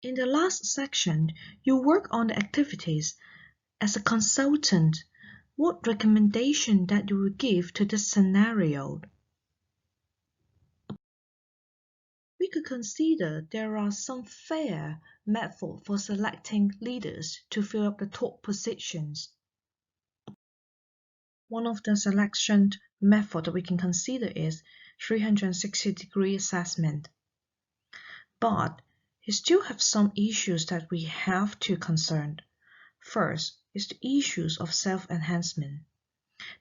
In the last section, you work on the activities. As a consultant, what recommendation that you would give to this scenario? We could consider there are some fair methods for selecting leaders to fill up the top positions. One of the selection methods that we can consider is 360-degree assessment. But you still have some issues that we have to concern. First is the issues of self-enhancement.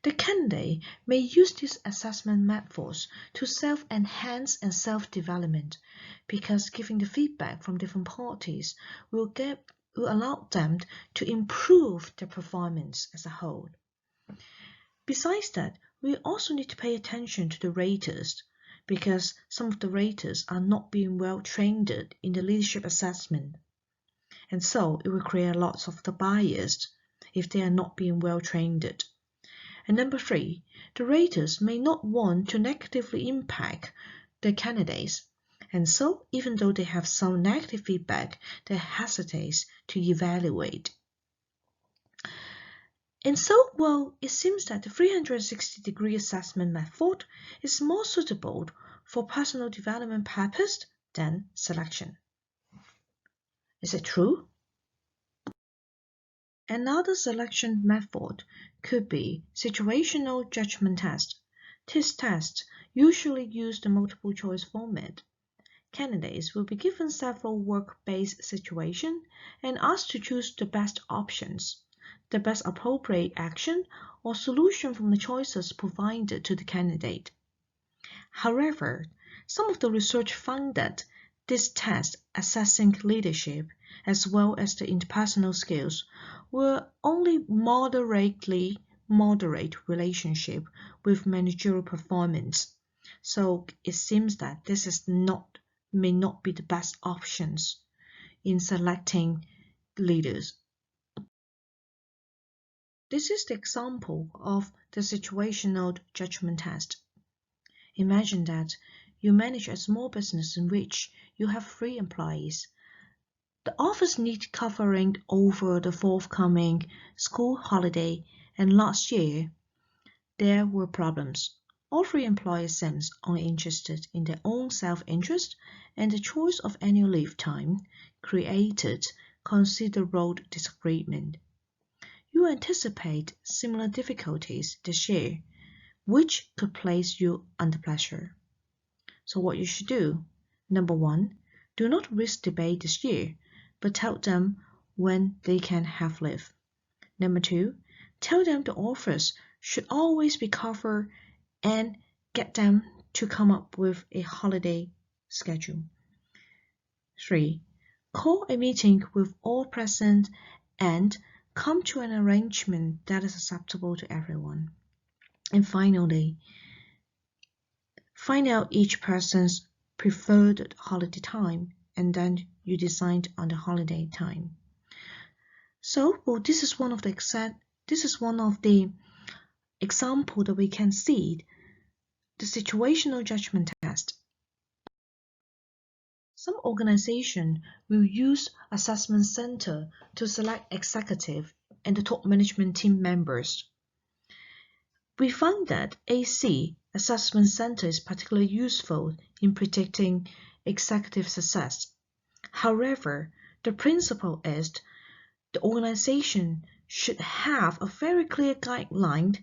The candidate may use these assessment methods to self-enhance and self-development because giving the feedback from different parties will allow them to improve their performance as a whole. Besides that, we also need to pay attention to the raters because some of the raters are not being well trained in the leadership assessment. And so it will create lots of the bias if they are not being well trained. And number 3, the raters may not want to negatively impact the candidates. And so even though they have some negative feedback, they hesitate to evaluate. And so, well, it seems that the 360-degree assessment method is more suitable for personal development purpose than selection. Is it true? Another selection method could be situational judgment test. This test usually use the multiple choice format. Candidates will be given several work-based situations and asked to choose the best options, the best appropriate action or solution from the choices provided to the candidate. However, some of the research found that this test assessing leadership as well as the interpersonal skills were only moderate relationship with managerial performance. So it seems that this may not be the best options in selecting leaders. This is the example of the situational judgment test. Imagine that you manage a small business in which you have 3 employees. The office needs covering over the forthcoming school holiday, and last year there were problems. All 3 employees seemed only interested in their own self-interest, and the choice of annual leave time created considerable disagreement. You anticipate similar difficulties this year, which could place you under pressure. So what you should do? Number 1, do not risk debate this year, but tell them when they can have leave. Number 2, tell them the office should always be covered and get them to come up with a holiday schedule. 3, call a meeting with all present and come to an arrangement that is acceptable to everyone. And finally, find out each person's preferred holiday time, and then you decide on the holiday time. So, well, this is one of the example that we can see, the situational judgment test. Some organizations will use assessment center to select executive and the top management team members. We found that AC Assessment Center is particularly useful in predicting executive success. However, the principle is the organization should have a very clear guideline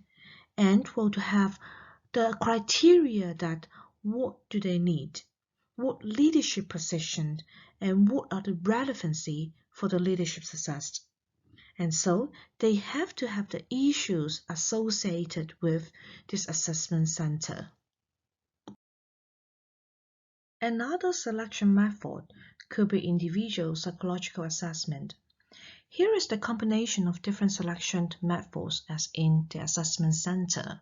and to have the criteria that what do they need, what leadership position, and what are the relevancy for the leadership success. And so they have to have the issues associated with this assessment center. Another selection method could be individual psychological assessment. Here is the combination of different selection methods as in the assessment center.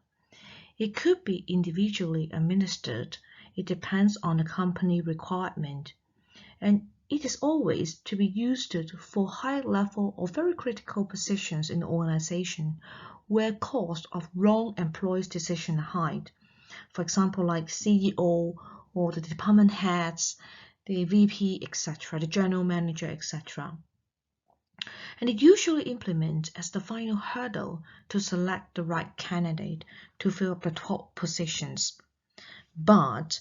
It could be individually administered. It depends on the company requirement. And it is always to be used for high-level or very critical positions in the organization where cost of wrong employees' decision are high. For example, like CEO or the department heads, the VP, etc., the general manager, etc. And it usually implements as the final hurdle to select the right candidate to fill up the top positions. But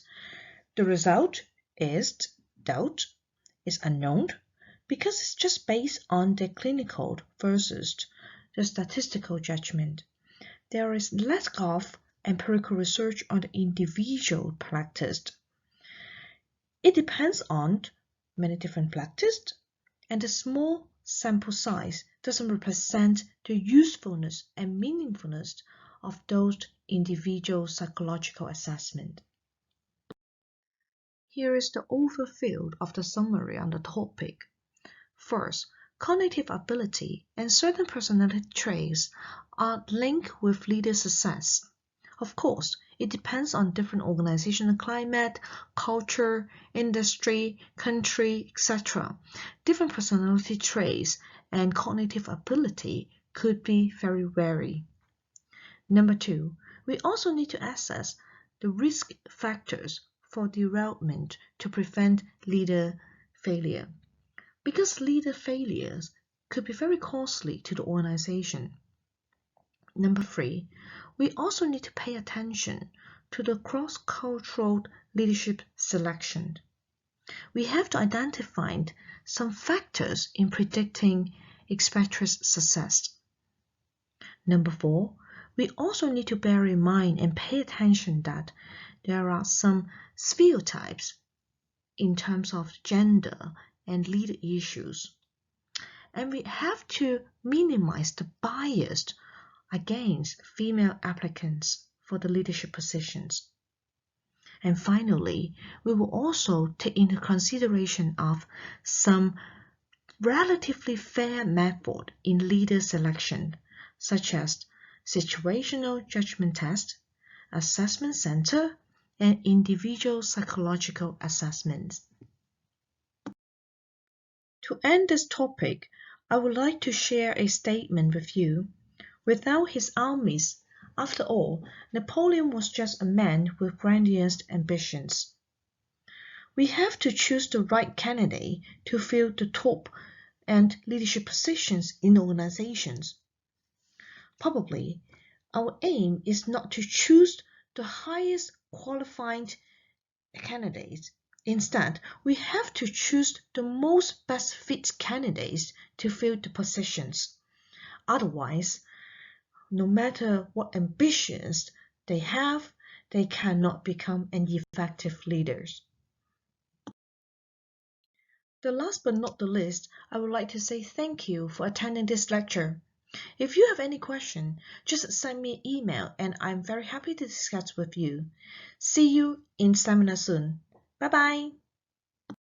the result is unknown because it's just based on the clinical versus the statistical judgment. There is lack of empirical research on the individual practice. It depends on many different practices, and the small sample size doesn't represent the usefulness and meaningfulness of those individual psychological assessments. Here is the overview of the summary on the topic. First, cognitive ability and certain personality traits are linked with leader success. Of course, it depends on different organizational climate, culture, industry, country, etc. Different personality traits and cognitive ability could be very varied. Number two, we also need to assess the risk factors for derailment to prevent leader failure, because leader failures could be very costly to the organization. Number three, we also need to pay attention to the cross-cultural leadership selection. We have to identify some factors in predicting expatriate success. Number four, we also need to bear in mind and pay attention that there are some stereotypes in terms of gender and leader issues. And we have to minimize the bias against female applicants for the leadership positions. And finally, we will also take into consideration of some relatively fair method in leader selection, such as situational judgment test, assessment center, and individual psychological assessments. To end this topic, I would like to share a statement with you. Without his armies, after all, Napoleon was just a man with grandiose ambitions. We have to choose the right candidate to fill the top and leadership positions in organizations. Probably, our aim is not to choose the highest qualified candidates. Instead, we have to choose the most best fit candidates to fill the positions. Otherwise, no matter what ambitions they have, they cannot become an effective leaders. The last but not the least, I would like to say thank you for attending this lecture. If you have any question, just send me an email and I'm very happy to discuss with you. See you in seminar soon. Bye-bye.